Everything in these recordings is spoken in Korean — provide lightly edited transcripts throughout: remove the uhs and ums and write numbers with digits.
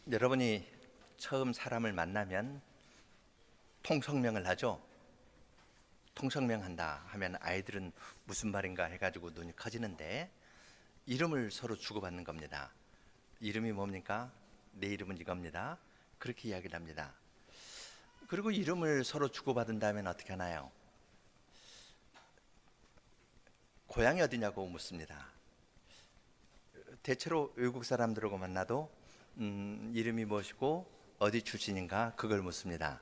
여러분이 처음 사람을 만나면 통성명을 하죠. 통성명한다 하면 아이들은 무슨 말인가 해가지고 눈이 커지는데, 이름을 서로 주고받는 겁니다. 이름이 뭡니까? 내 이름은 이겁니다. 그렇게 이야기를 합니다. 그리고 이름을 서로 주고받은 다음엔 어떻게 하나요? 고향이 어디냐고 묻습니다. 대체로 외국 사람들하고 만나도 이름이 무엇이고 어디 출신인가 그걸 묻습니다.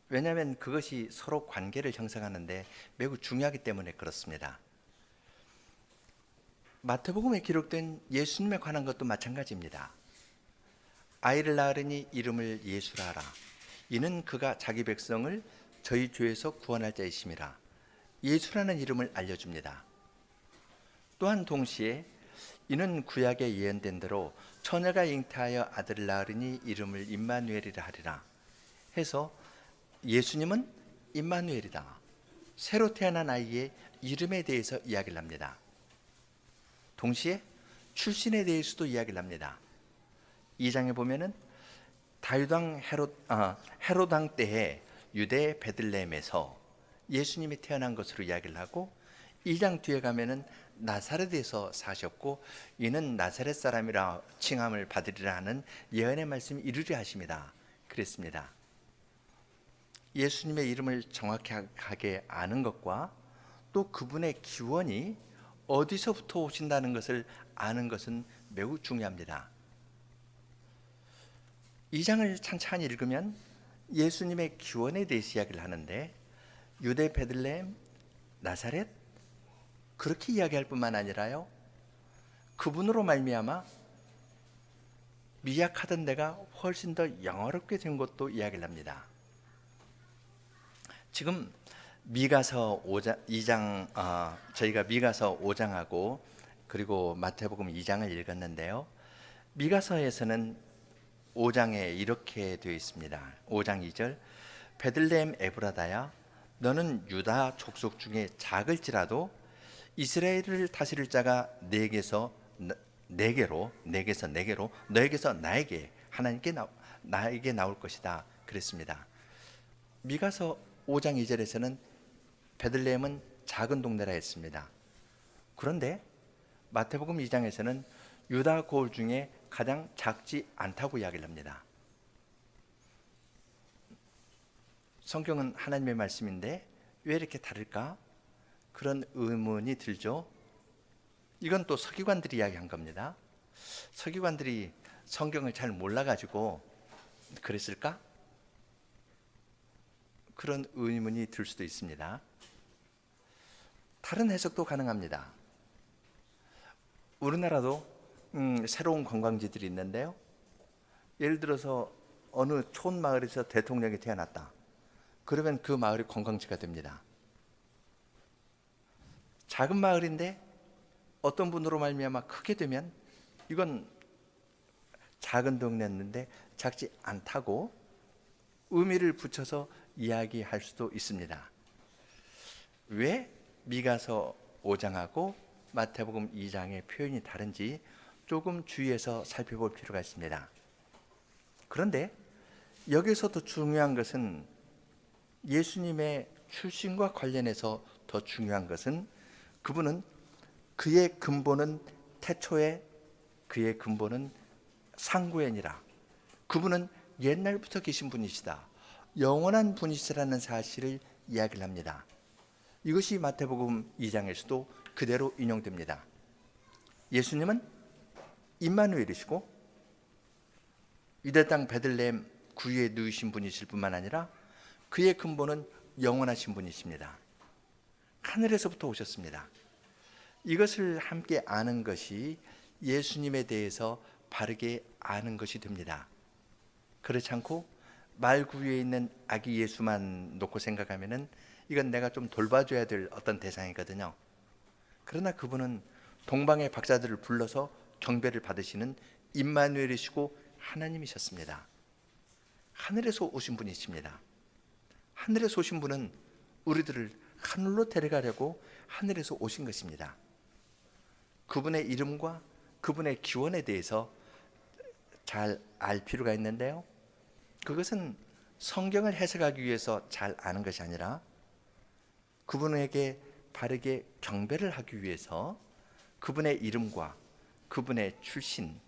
왜냐하면 그것이 서로 관계를 형성하는데 매우 중요하기 때문에 그렇습니다. 마태복음에 기록된 예수님에 관한 것도 마찬가지입니다. 아이를 낳으리니 이름을 예수라 하라. 이는 그가 자기 백성을 저희 죄에서 구원할 자이심이라. 예수라는 이름을 알려줍니다. 또한 동시에 이는 구약에 예언된 대로 처녀가 잉태하여 아들을 낳으리니 이름을 임마누엘이라 하리라 해서 예수님은 임마누엘이다. 새로 태어난 아이의 이름에 대해서 이야기를 합니다. 동시에 출신에 대해서도 이야기를 합니다. 2장에 보면은 다윗왕 헤롯 때에 유대 베들레헴에서 예수님이 태어난 것으로 이야기를 하고, 2장 뒤에 가면은 나사렛에서 사셨고 이는 나사렛 사람이라 칭함을 받으리라 하는 예언의 말씀이 이루려 하십니다. 그랬습니다. 예수님의 이름을 정확하게 아는 것과 또 그분의 기원이 어디서부터 오신다는 것을 아는 것은 매우 중요합니다. 2장을 찬찬히 읽으면 예수님의 기원에 대해서 이야기를 하는데, 유대 베들레헴, 나사렛 그렇게 이야기할 뿐만 아니라요, 그분으로 말미암아 미약하던 데가 훨씬 더 영화롭게 된 것도 이야기를 합니다. 지금 미가서 2장, 저희가 미가서 5장하고 그리고 마태복음 2장을 읽었는데요, 미가서에서는 5장에 이렇게 되어 있습니다. 5장 2절, 베들레헴 에브라다야 너는 유다 족속 중에 작을지라도 이스라엘을 다스릴 자가 내게서 내게로 너에게서 나에게 하나님께 나에게 나올 것이다 그랬습니다. 미가서 5장 2절에서는 베들레헴은 작은 동네라 했습니다. 그런데 마태복음 2장에서는 유다 고을 중에 가장 작지 않다고 이야기를 합니다. 성경은 하나님의 말씀인데 왜 이렇게 다를까? 그런 의문이 들죠. 이건 또 서기관들이 이야기한 겁니다. 서기관들이 성경을 잘 몰라가지고 그랬을까? 그런 의문이 들 수도 있습니다. 다른 해석도 가능합니다. 우리나라도 새로운 관광지들이 있는데요, 예를 들어서 어느 촌마을에서 대통령이 태어났다 그러면 그 마을이 관광지가 됩니다. 작은 마을인데 어떤 분으로 말미암아 크게 되면 이건 작은 동네였는데 작지 않다고 의미를 붙여서 이야기할 수도 있습니다. 왜 미가서 5장하고 마태복음 2장의 표현이 다른지 조금 주의해서 살펴볼 필요가 있습니다. 그런데 여기서도 중요한 것은, 예수님의 출신과 관련해서 더 중요한 것은, 그분은 그의 근본은 태초에 그의 근본은 상구엔이라, 그분은 옛날부터 계신 분이시다, 영원한 분이시라는 사실을 이야기를 합니다. 이것이 마태복음 2장에서도 그대로 인용됩니다. 예수님은 임마누엘이시고 유대 땅 베들레헴 구유에 누이신 분이실 뿐만 아니라 그의 근본은 영원하신 분이십니다. 하늘에서부터 오셨습니다. 이것을 함께 아는 것이 예수님에 대해서 바르게 아는 것이 됩니다. 그렇지 않고 말구유에 있는 아기 예수만 놓고 생각하면은 이건 내가 좀 돌봐줘야 될 어떤 대상이거든요. 그러나 그분은 동방의 박사들을 불러서 경배를 받으시는 임마누엘이시고 하나님이셨습니다. 하늘에서 오신 분이십니다. 하늘에서 오신 분은 우리들을 하늘로 데려가려고 하늘에서 오신 것입니다. 그분의 이름과 그분의 기원에 대해서 잘 알 필요가 있는데요. 그것은 성경을 해석하기 위해서 잘 아는 것이 아니라 그분에게 바르게 경배를 하기 위해서 그분의 이름과 그분의 출신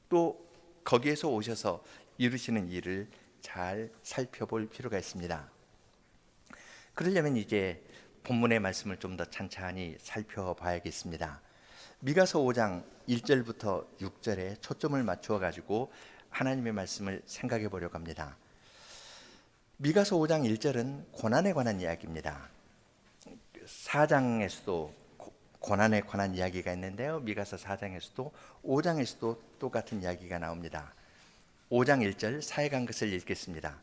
또 거기에서 오셔서 이루시는 일을 잘 살펴볼 필요가 있습니다. 그러려면 이제 본문의 말씀을 좀 더 찬찬히 살펴봐야겠습니다. 미가서 5장 1절부터 6절에 초점을 맞추어 가지고 하나님의 말씀을 생각해 보려고 합니다. 미가서 5장 1절은 고난에 관한 이야기입니다. 4장에서도 고난에 관한 이야기가 있는데요. 미가서 4장에서도 5장에서도 똑같은 이야기가 나옵니다. 5장 1절 사해간 것을 읽겠습니다.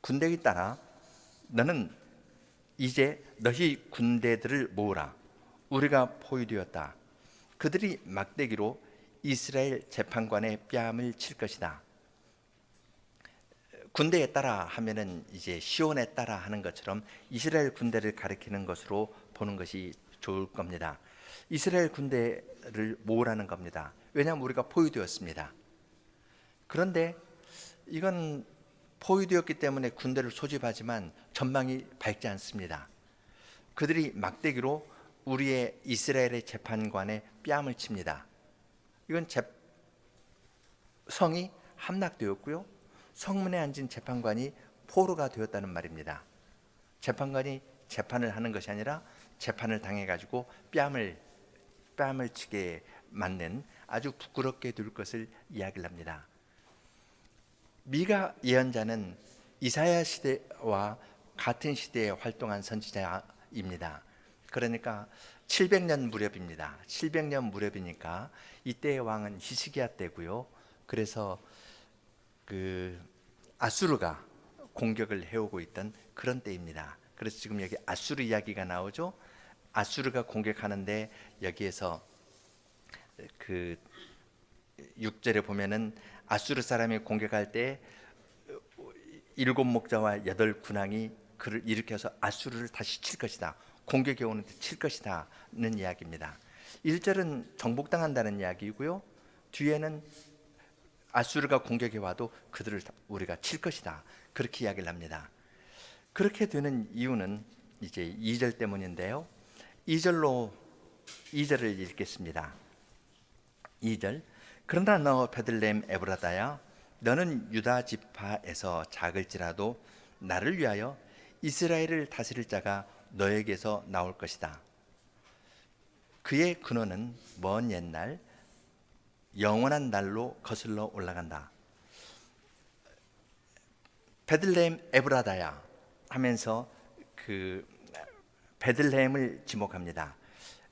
군대에 따라 너는 이제 너희 군대들을 모으라. 우리가 포위되었다. 그들이 막대기로 이스라엘 재판관의 뺨을 칠 것이다. 군대에 따라 하면은 이제 시온에 따라 하는 것처럼 이스라엘 군대를 가리키는 것으로 보는 것이 좋을 겁니다. 이스라엘 군대를 모으라는 겁니다. 왜냐하면 우리가 포위되었습니다. 그런데 이건 포위되었기 때문에 군대를 소집하지만 전망이 밝지 않습니다. 그들이 막대기로 우리의 이스라엘의 재판관의 뺨을 칩니다. 이건 성이 함락되었고요. 성문에 앉은 재판관이 포로가 되었다는 말입니다. 재판관이 재판을 하는 것이 아니라 재판을 당해가지고 뺨을 치게 맞는 아주 부끄럽게 될 것을 이야기를 합니다. 미가 예언자는 이사야 시대와 같은 시대에 활동한 선지자입니다. 그러니까 700년 무렵입니다. 700년 무렵이니까 이때의 왕은 히스기야 때고요. 그래서 그 아수르가 공격을 해오고 있던 그런 때입니다. 그래서 지금 여기 아수르 이야기가 나오죠. 아수르가 공격하는데 여기에서 그 6절에 보면은 아수르 사람이 공격할 때 7 목자와 8 군왕이 그를 일으켜서 아수르를 다시 칠 것이다. 공격해 오는데 칠 것이다는 이야기입니다. 1절은 정복당한다는 이야기이고요. 뒤에는 아수르가 공격해 와도 그들을 우리가 칠 것이다. 그렇게 이야기를 합니다. 그렇게 되는 이유는 이제 2절 때문인데요. 2절을 읽겠습니다. 2절 그러나 너 베들레헴 에브라다야 너는 유다 지파에서 작을지라도 나를 위하여 이스라엘을 다스릴 자가 너에게서 나올 것이다. 그의 근원은 먼 옛날 영원한 날로 거슬러 올라간다. 베들레헴 에브라다야 하면서 그 베들레헴을 지목합니다.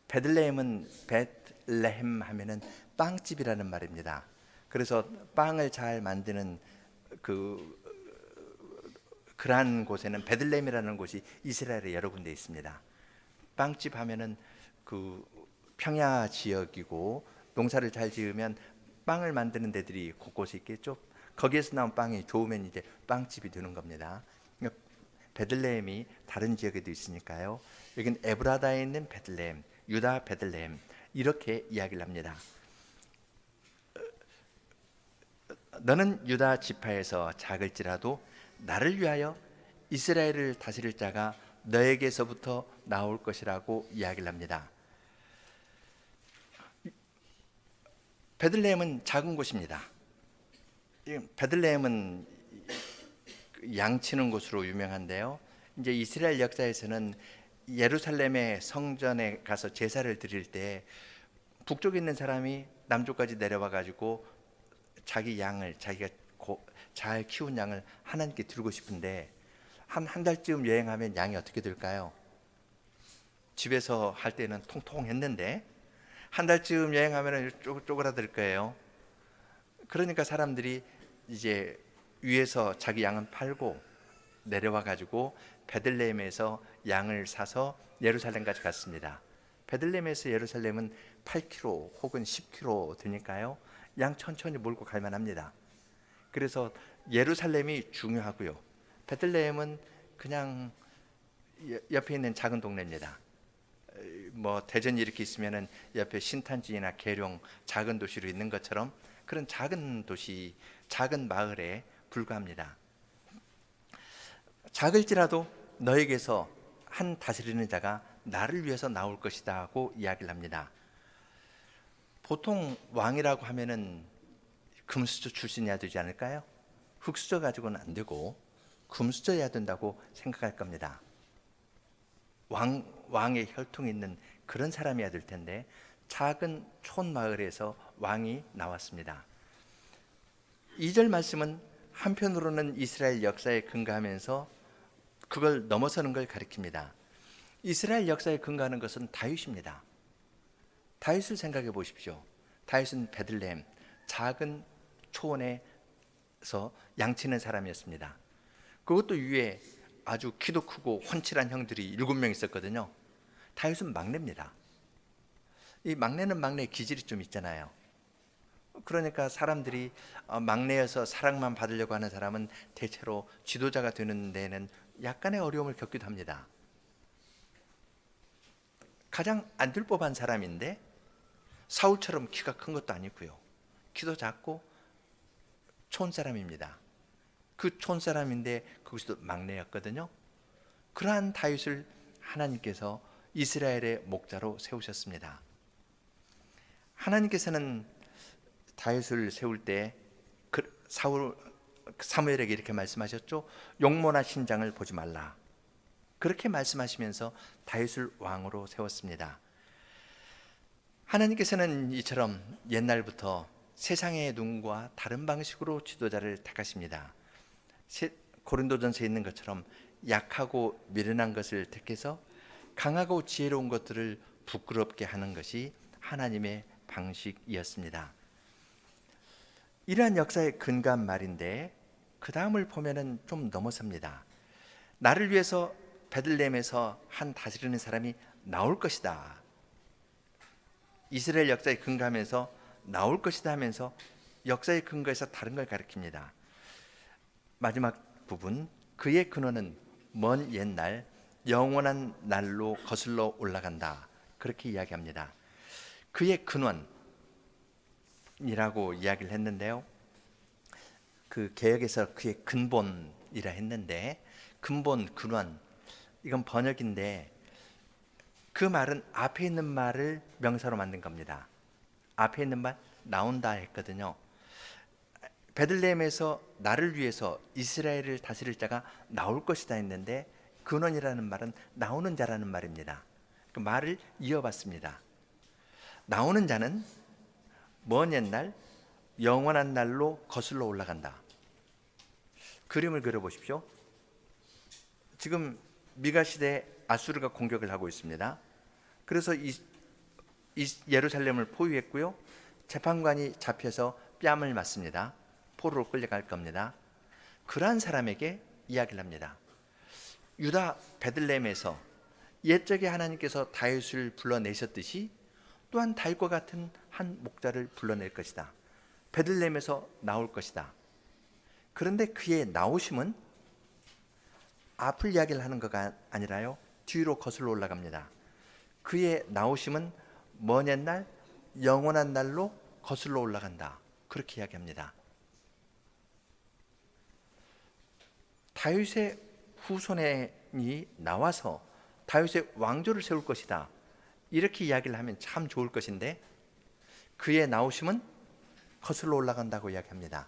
베들레헴은 베들레헴 하면은 빵집이라는 말입니다. 그래서 빵을 잘 만드는 그러한 곳에는 베들레헴이라는 곳이 이스라엘에 여러 군데 있습니다. 빵집 하면은 그 평야 지역이고 농사를 잘 지으면 빵을 만드는 데들이 곳곳에 있겠죠. 거기에서 나온 빵이 좋으면 이제 빵집이 되는 겁니다. 베들레헴이 다른 지역에도 있으니까요. 여기는 에브라다에 있는 베들레헴, 유다 베들레헴 이렇게 이야기를 합니다. 너는 유다 지파에서 작을지라도 나를 위하여 이스라엘을 다스릴 자가 너에게서부터 나올 것이라고 이야기를 합니다. 베들레헴은 작은 곳입니다. 베들레헴은 양치는 곳으로 유명한데요. 이제 이스라엘 역사에서는 예루살렘의 성전에 가서 제사를 드릴 때 북쪽에 있는 사람이 남쪽까지 내려와 가지고 자기 양을 자기가 잘 키운 양을 하나님께 드리고 싶은데 한 달쯤 여행하면 양이 어떻게 될까요? 집에서 할 때는 통통했는데 한 달쯤 여행하면 쪼그라들 거예요. 그러니까 사람들이 이제 위에서 자기 양은 팔고 내려와 가지고 베들레헴에서 양을 사서 예루살렘까지 갔습니다. 베들레헴에서 예루살렘은 8km 혹은 10km 되니까요. 양 천천히 몰고 갈 만합니다. 그래서 예루살렘이 중요하고요. 베들레헴은 그냥 옆에 있는 작은 동네입니다. 뭐 대전 이렇게 있으면은 옆에 신탄진이나 계룡 작은 도시로 있는 것처럼 그런 작은 도시, 작은 마을에 불과합니다. 작을지라도 너에게서 한 다스리는 자가 나를 위해서 나올 것이다 하고 이야기를 합니다. 보통 왕이라고 하면은 금수저 출신이어야 되지 않을까요? 흙수저 가지고는 안 되고 금수저여야 된다고 생각할 겁니다. 왕의 혈통이 있는 그런 사람이어야 될 텐데 작은 촌마을에서 왕이 나왔습니다. 2절 말씀은 한편으로는 이스라엘 역사에 근거하면서 그걸 넘어서는 걸 가리킵니다. 이스라엘 역사에 근거하는 것은 다윗입니다. 다윗을 생각해 보십시오. 다윗은 베들레헴 작은 초원에서 양치는 사람이었습니다. 그것도 위에 아주 키도 크고 훤칠한 형들이 7명 있었거든요. 다윗은 막내입니다. 이 막내는 막내 기질이 좀 있잖아요. 그러니까 사람들이 막내여서 사랑만 받으려고 하는 사람은 대체로 지도자가 되는 데는 약간의 어려움을 겪기도 합니다. 가장 안 될 법한 사람인데 사울처럼 키가 큰 것도 아니고요. 키도 작고 촌사람입니다. 그 촌사람인데 거기서도 막내였거든요. 그러한 다윗을 하나님께서 이스라엘의 목자로 세우셨습니다. 하나님께서는 다윗을 세울 때 사무엘에게 이렇게 말씀하셨죠. 용모나 신장을 보지 말라. 그렇게 말씀하시면서 다윗을 왕으로 세웠습니다. 하나님께서는 이처럼 옛날부터 세상의 눈과 다른 방식으로 지도자를 택하십니다. 고린도전서에 있는 것처럼 약하고 미련한 것을 택해서 강하고 지혜로운 것들을 부끄럽게 하는 것이 하나님의 방식이었습니다. 이러한 역사에 근거한 말인데 그 다음을 보면은 좀 넘어섭니다. 나를 위해서 베들레헴에서 한 다스리는 사람이 나올 것이다. 이스라엘 역사에 근거하면서 나올 것이다 하면서 역사의 근거에서 다른 걸 가리킵니다. 마지막 부분, 그의 근원은 먼 옛날 영원한 날로 거슬러 올라간다. 그렇게 이야기합니다. 그의 근원이라고 이야기를 했는데요. 그 개역에서 그의 근본이라 했는데 근본, 근원 이건 번역인데 그 말은 앞에 있는 말을 명사로 만든 겁니다. 앞에 있는 말 나온다 했거든요. 베들레헴에서 나를 위해서 이스라엘을 다스릴 자가 나올 것이다 했는데 근원이라는 말은 나오는 자라는 말입니다. 그 말을 이어봤습니다. 나오는 자는 먼 옛날 영원한 날로 거슬러 올라간다. 그림을 그려보십시오. 지금 미가 시대에 아수르가 공격을 하고 있습니다. 그래서 이 예루살렘을 포위했고요. 재판관이 잡혀서 뺨을 맞습니다. 포로로 끌려갈 겁니다. 그러한 사람에게 이야기를 합니다. 유다 베들레헴에서 옛적에 하나님께서 다윗을 불러내셨듯이 또한 다윗과 같은 한 목자를 불러낼 것이다. 베들레헴에서 나올 것이다. 그런데 그의 나오심은 앞을 이야기를 하는 것가 아니라요. 뒤로 거슬러 올라갑니다. 그의 나오심은 먼 옛날 영원한 날로 거슬러 올라간다. 그렇게 이야기합니다. 다윗의 후손이 나와서 다윗의 왕조를 세울 것이다. 이렇게 이야기를 하면 참 좋을 것인데 그의 나오심은 거슬러 올라간다고 이야기합니다.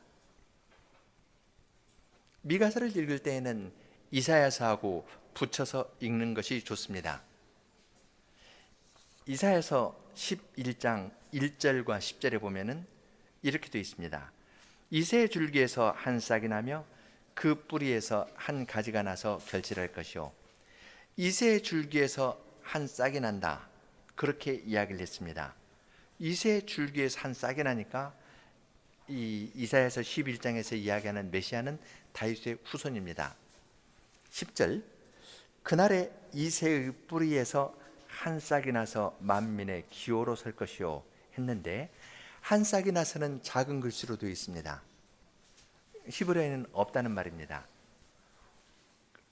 미가서를 읽을 때에는 이사야서하고 붙여서 읽는 것이 좋습니다. 이사야서 11장 1절과 10절에 보면은 이렇게 되어 있습니다. 이새 줄기에서 한 싹이 나며 그 뿌리에서 한 가지가 나서 결실할 것이요. 이새 줄기에서 한 싹이 난다. 그렇게 이야기를 했습니다. 이새 줄기에서 한 싹이 나니까 이 이사야서 11장에서 이야기하는 메시아는 다윗의 후손입니다. 10절 그날에 이새의 뿌리에서 한 싹이 나서 만민의 기호로 설 것이요 했는데 한 싹이 나서는 작은 글씨로 되어 있습니다. 히브리어에는 없다는 말입니다.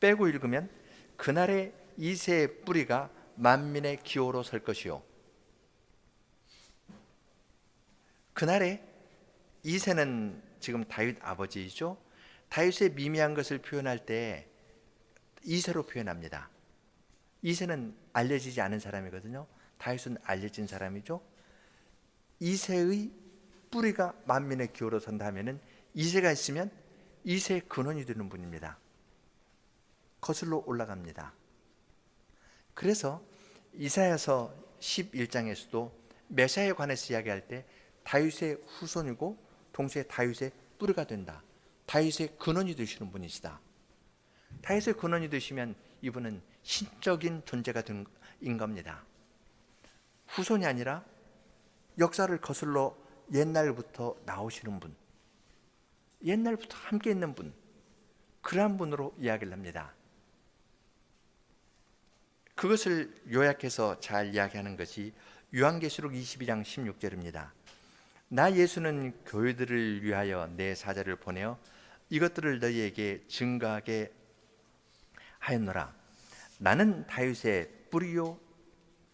빼고 읽으면 그날에 이새의 뿌리가 만민의 기호로 설 것이요. 그날에 이새는 지금 다윗 아버지이죠. 다윗의 미미한 것을 표현할 때 이새로 표현합니다. 이새는 알려지지 않은 사람이거든요. 다윗은 알려진 사람이죠. 이새의 뿌리가 만민의 기호로 선다 하면은 이새가 있으면 이새의 근원이 되는 분입니다. 거슬러 올라갑니다. 그래서 이사야서 11장에서도 메시아에 관해서 이야기할 때 다윗의 후손이고 동시에 다윗의 뿌리가 된다. 다윗의 근원이 되시는 분이시다. 다윗의 근원이 되시면 이분은 신적인 존재가 된 겁니다. 후손이 아니라 역사를 거슬러 옛날부터 나오시는 분, 옛날부터 함께 있는 분, 그러한 분으로 이야기를 합니다. 그것을 요약해서 잘 이야기하는 것이 요한계시록 22장 16절입니다. 나 예수는 교회들을 위하여 내 사자를 보내어 이것들을 너희에게 증거하게 하였노라. 나는 다윗의 뿌리요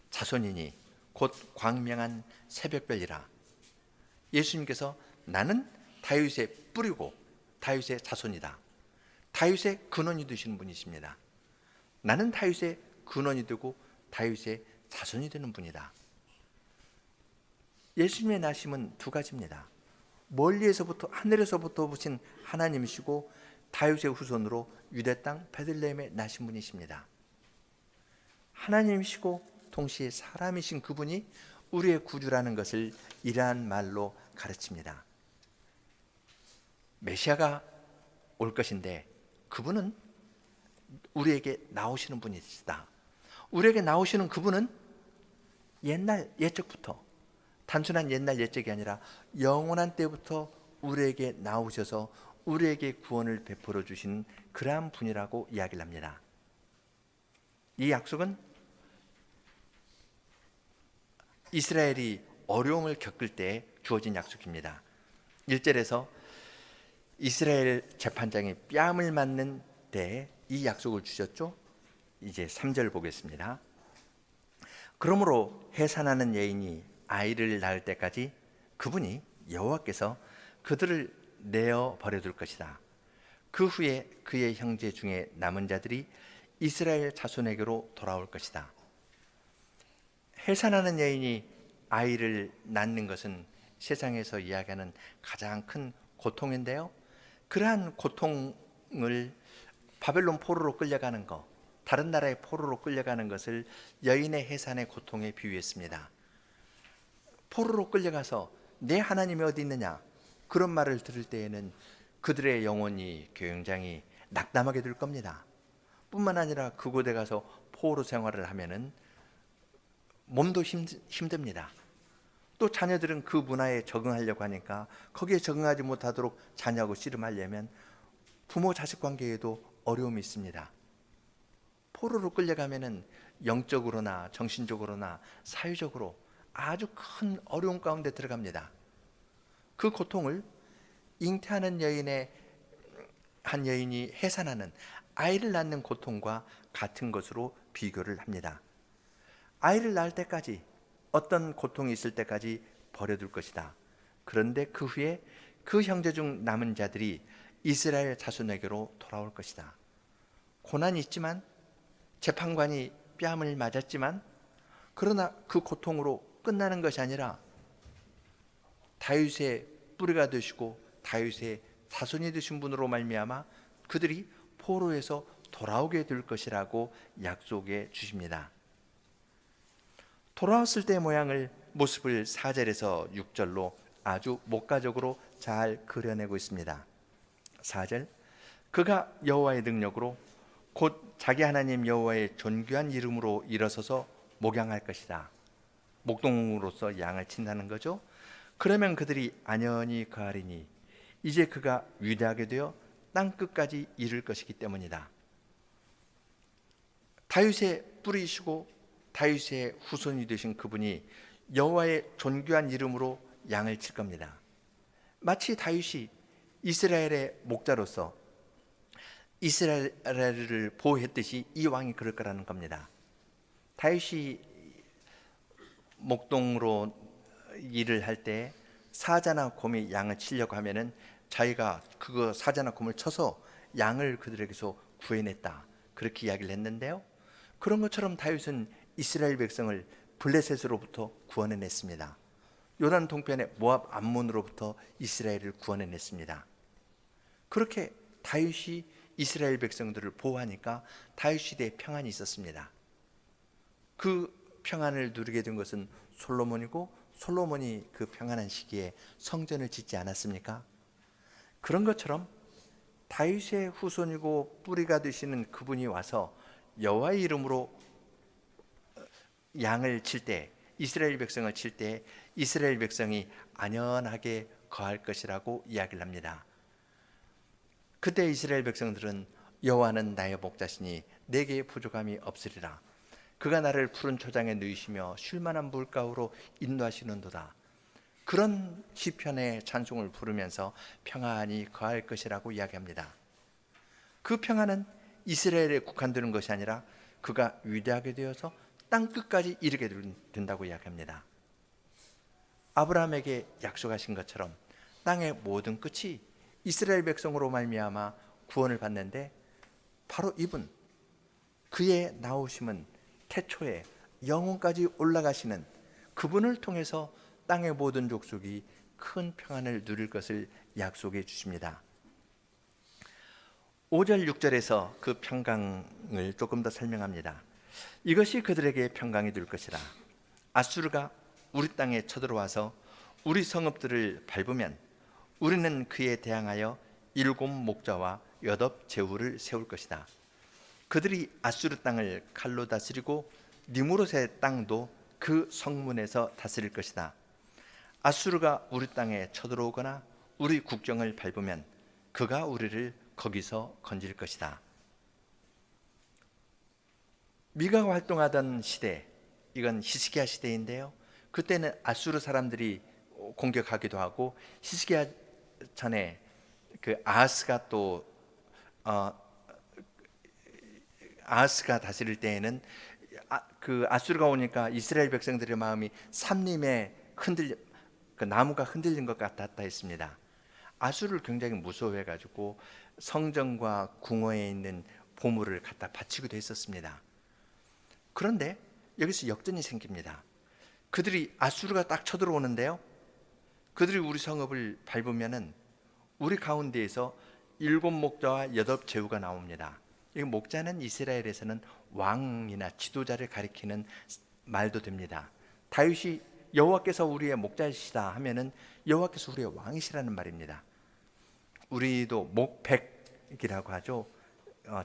자손이니 곧 광명한 새벽별이라. 예수님께서 나는 다윗의 뿌리고 다윗의 자손이다. 다윗의 근원이 되시는 분이십니다. 나는 다윗의 근원이 되고 다윗의 자손이 되는 분이다. 예수님의 나심은 두 가지입니다. 멀리에서부터 하늘에서부터 보신 하나님이시고 다윗의 후손으로 유대 땅 베들레헴에 나신 분이십니다. 하나님이시고 동시에 사람이신 그분이 우리의 구주라는 것을 이러한 말로 가르칩니다. 메시아가 올 것인데 그분은 우리에게 나오시는 분이시다. 우리에게 나오시는 그분은 옛날 옛적부터, 단순한 옛날 옛적이 아니라 영원한 때부터 우리에게 나오셔서 우리에게 구원을 베풀어 주신 그러한 분이라고 이야기를 합니다. 이 약속은 이스라엘이 어려움을 겪을 때 주어진 약속입니다. 1절에서 이스라엘 재판장이 뺨을 맞는 때 이 약속을 주셨죠. 이제 3절 보겠습니다. 그러므로 해산하는 여인이 아이를 낳을 때까지 그분이 여호와께서 그들을 내어 버려둘 것이다. 그 후에 그의 형제 중에 남은 자들이 이스라엘 자손에게로 돌아올 것이다. 해산하는 여인이 아이를 낳는 것은 세상에서 이야기하는 가장 큰 고통인데요. 그러한 고통을 바벨론 포로로 끌려가는 것, 다른 나라의 포로로 끌려가는 것을 여인의 해산의 고통에 비유했습니다. 포로로 끌려가서 내 하나님이 어디 있느냐, 그런 말을 들을 때에는 그들의 영혼이 굉장히 낙담하게 될 겁니다. 뿐만 아니라 그곳에 가서 포로 생활을 하면은 몸도 힘듭니다. 또 자녀들은 그 문화에 적응하려고 하니까 거기에 적응하지 못하도록 자녀하고 씨름하려면 부모 자식 관계에도 어려움이 있습니다. 포로로 끌려가면은 영적으로나 정신적으로나 사회적으로 아주 큰 어려움 가운데 들어갑니다. 그 고통을 잉태하는 한 여인이 해산하는 아이를 낳는 고통과 같은 것으로 비교를 합니다. 아이를 낳을 때까지 어떤 고통이 있을 때까지 버려둘 것이다. 그런데 그 후에 그 형제 중 남은 자들이 이스라엘 자손에게로 돌아올 것이다. 고난이 있지만 재판관이 뺨을 맞았지만 그러나 그 고통으로 끝나는 것이 아니라 다윗의 뿌리가 되시고 다윗의 자손이 되신 분으로 말미암아 그들이 포로에서 돌아오게 될 것이라고 약속해 주십니다. 돌아왔을 때의 모습을 4절에서 6절로 아주 목가적으로 잘 그려내고 있습니다. 4절, 그가 여호와의 능력으로 곧 자기 하나님 여호와의 존귀한 이름으로 일어서서 목양할 것이다. 목동으로서 양을 친다는 거죠. 그러면 그들이 안연히 거하리니 이제 그가 위대하게 되어 땅 끝까지 이를 것이기 때문이다. 다윗의 뿌리이시고 다윗의 후손이 되신 그분이 여호와의 존귀한 이름으로 양을 칠 겁니다. 마치 다윗이 이스라엘의 목자로서 이스라엘을 보호했듯이 이 왕이 그럴 거라는 겁니다. 다윗이 목동으로 일을 할 때 사자나 곰이 양을 치려고 하면은 자기가 그거 사자나 곰을 쳐서 양을 그들에게서 구해냈다, 그렇게 이야기를 했는데요. 그런 것처럼 다윗은 이스라엘 백성을 블레셋으로부터 구원해냈습니다. 요단 동편의 모압 암몬으로부터 이스라엘을 구원해냈습니다. 그렇게 다윗이 이스라엘 백성들을 보호하니까 다윗 시대에 평안이 있었습니다. 그 평안을 누리게 된 것은 솔로몬이고, 솔로몬이 그 평안한 시기에 성전을 짓지 않았습니까? 그런 것처럼 다윗의 후손이고 뿌리가 되시는 그분이 와서 여호와의 이름으로 양을 칠 때, 이스라엘 백성을 칠 때 이스라엘 백성이 안연하게 거할 것이라고 이야기를 합니다. 그때 이스라엘 백성들은 여호와는 나의 목자시니 내게 부족함이 없으리라. 그가 나를 푸른 초장에 누이시며 쉴만한 물가로 인도하시는도다. 그런 시편의 찬송을 부르면서 평안히 거할 것이라고 이야기합니다. 그 평안은 이스라엘에 국한되는 것이 아니라 그가 위대하게 되어서 땅 끝까지 이르게 된다고 이야기합니다. 아브라함에게 약속하신 것처럼 땅의 모든 끝이 이스라엘 백성으로 말미암아 구원을 받는데, 바로 이분, 그의 나오심은 태초에 영혼까지 올라가시는 그분을 통해서 땅의 모든 족속이 큰 평안을 누릴 것을 약속해 주십니다. 5절 6절에서 그 평강을 조금 더 설명합니다. 이것이 그들에게 평강이 될 것이라. 아수르가 우리 땅에 쳐들어와서 우리 성읍들을 밟으면 우리는 그에 대항하여 7 목자와 8 제후를 세울 것이다. 그들이 아수르 땅을 칼로 다스리고 니무롯의 땅도 그 성문에서 다스릴 것이다. 아수르가 우리 땅에 쳐들어오거나 우리 국경을 밟으면 그가 우리를 거기서 건질 것이다. 미가가 활동하던 시대, 이건 히스기야 시대인데요. 그때는 아수르 사람들이 공격하기도 하고, 히스기야 전에 그 아하스가 또 아하스가 다스릴 때에는 그 아수르가 오니까 이스라엘 백성들의 마음이 삼림에 그 나무가 흔들린 것 같았다 했습니다. 아수르를 굉장히 무서워해 가지고 성전과 궁궐에 있는 보물을 갖다 바치기도 했었습니다. 그런데 여기서 역전이 생깁니다. 그들이 아수르가 딱 쳐들어오는데요, 그들이 우리 성읍을 밟으면은 우리 가운데에서 7 목자와 8 제후가 나옵니다. 이 목자는 이스라엘에서는 왕이나 지도자를 가리키는 말도 됩니다. 다윗이 여호와께서 우리의 목자이시다 하면은 여호와께서 우리의 왕이시라는 말입니다. 우리도 목백이라고 하죠.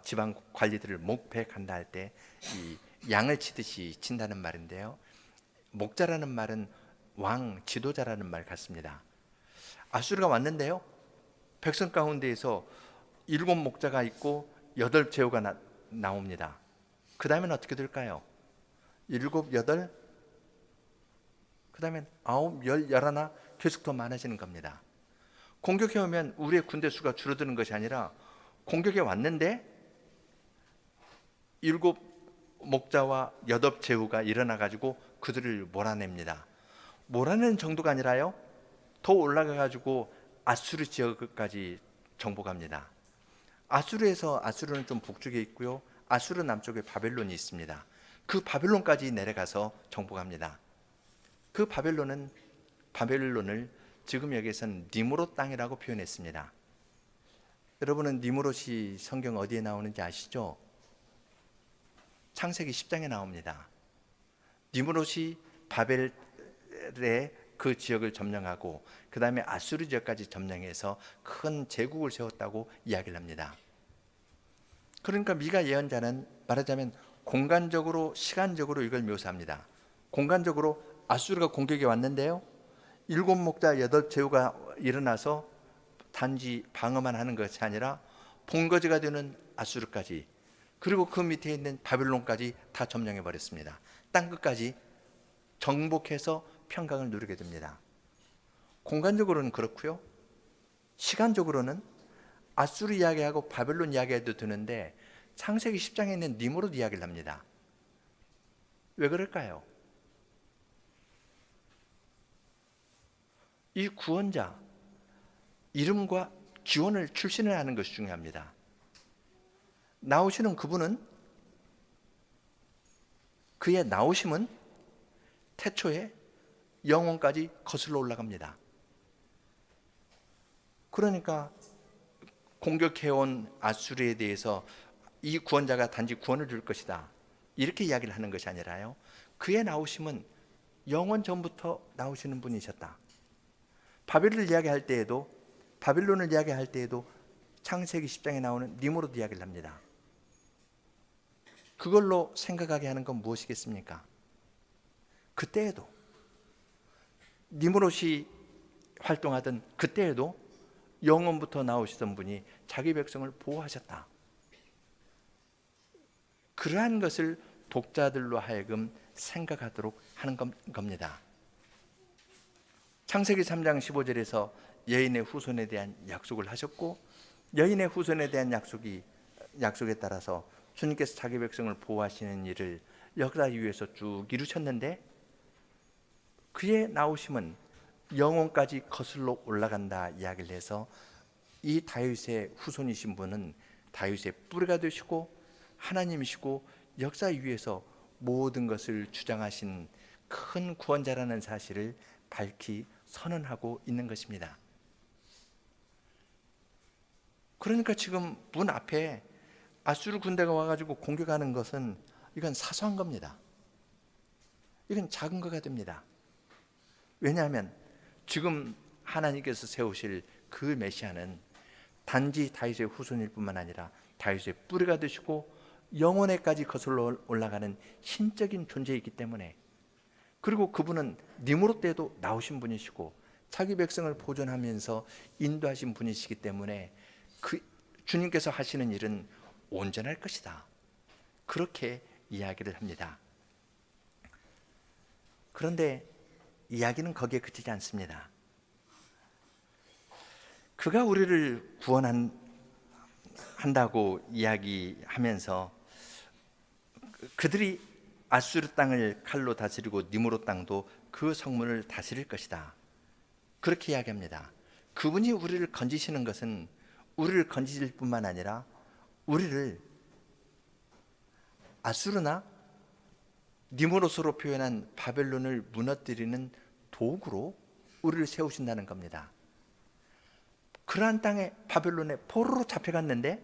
지방 관리들을 목백한다 할 때 이 양을 치듯이 친다는 말인데요, 목자라는 말은 왕, 지도자라는 말 같습니다. 아수르가 왔는데요, 백성 가운데에서 7 목자가 있고 8 제후가 나옵니다. 그 다음엔 어떻게 될까요? 7, 8, 그 다음엔 9, 10, 11 계속 더 많아지는 겁니다. 공격해 오면 우리의 군대 수가 줄어드는 것이 아니라 공격해 왔는데 7 목자와 8 제후가 일어나 가지고 그들을 몰아냅니다. 몰아내는 정도가 아니라요, 더 올라가 가지고 아수르 지역까지 정복합니다. 아수르는 좀 북쪽에 있고요, 아수르 남쪽에 바벨론이 있습니다. 그 바벨론까지 내려가서 정복합니다. 그 바벨론을 지금 여기에서는 니무롯 땅이라고 표현했습니다. 여러분은 니무롯이 성경 어디에 나오는지 아시죠? 창세기 10장에 나옵니다. 니무롯이 바벨의 그 지역을 점령하고 그 다음에 아수르 지역까지 점령해서 큰 제국을 세웠다고 이야기를 합니다. 그러니까 미가 예언자는 말하자면 공간적으로, 시간적으로 이걸 묘사합니다. 공간적으로 아수르가 공격에 왔는데요, 7 목자 8 제후가 일어나서 단지 방어만 하는 것이 아니라 본거지가 되는 아수르까지, 그리고 그 밑에 있는 바벨론까지 다 점령해 버렸습니다. 땅 끝까지 정복해서 평강을 누리게 됩니다. 공간적으로는 그렇고요, 시간적으로는 아수르 이야기하고 바벨론 이야기해도 되는데 창세기 10장에 있는 니무롯 이야기를 합니다. 왜 그럴까요? 이 구원자 이름과 기원을 출신을 하는 것이 중요합니다. 나오시는 그분은, 그의 나오심은 태초에 영혼까지 거슬러 올라갑니다. 그러니까 공격해온 아수르에 대해서 이 구원자가 단지 구원을 줄 것이다, 이렇게 이야기를 하는 것이 아니라요, 그의 나오심은 영원 전부터 나오시는 분이셨다. 바벨론을 이야기할 때에도 창세기 10장에 나오는 니므롯 이야기를 합니다. 그걸로 생각하게 하는 건 무엇이겠습니까? 그때에도, 니므롯이 활동하던 그때에도 영원부터 나오시던 분이 자기 백성을 보호하셨다. 그러한 것을 독자들로 하여금 생각하도록 하는 겁니다. 창세기 3장 15절에서 여인의 후손에 대한 약속을 하셨고, 여인의 후손에 대한 약속에 따라서 주님께서 자기 백성을 보호하시는 일을 역사 위에서 쭉 이루셨는데, 그의 나오심은 영혼까지 거슬러 올라간다 이야기를 해서, 이 다윗의 후손이신 분은 다윗의 뿌리가 되시고 하나님이시고 역사 위에서 모든 것을 주장하신 큰 구원자라는 사실을 밝히 선언하고 있는 것입니다. 그러니까 지금 문 앞에 아수르 군대가 와가지고 공격하는 것은, 이건 사소한 겁니다. 이건 작은 거가 됩니다. 왜냐하면 지금 하나님께서 세우실 그 메시아는 단지 다윗의 후손일 뿐만 아니라 다윗의 뿌리가 되시고 영원에까지 거슬러 올라가는 신적인 존재이기 때문에, 그리고 그분은 니므롯 때도 나오신 분이시고 자기 백성을 보존하면서 인도하신 분이시기 때문에 그 주님께서 하시는 일은 온전할 것이다, 그렇게 이야기를 합니다. 그런데 이야기는 거기에 그치지 않습니다. 그가 우리를 구원한다고 이야기하면서 그들이 아수르 땅을 칼로 다스리고 니므롯 땅도 그 성문을 다스릴 것이다, 그렇게 이야기합니다. 그분이 우리를 건지시는 것은 우리를 건지실 뿐만 아니라 우리를 아수르나 니므롯으로 표현한 바벨론을 무너뜨리는 도구로 우리를 세우신다는 겁니다. 그러한 땅에, 바벨론에 포로로 잡혀갔는데,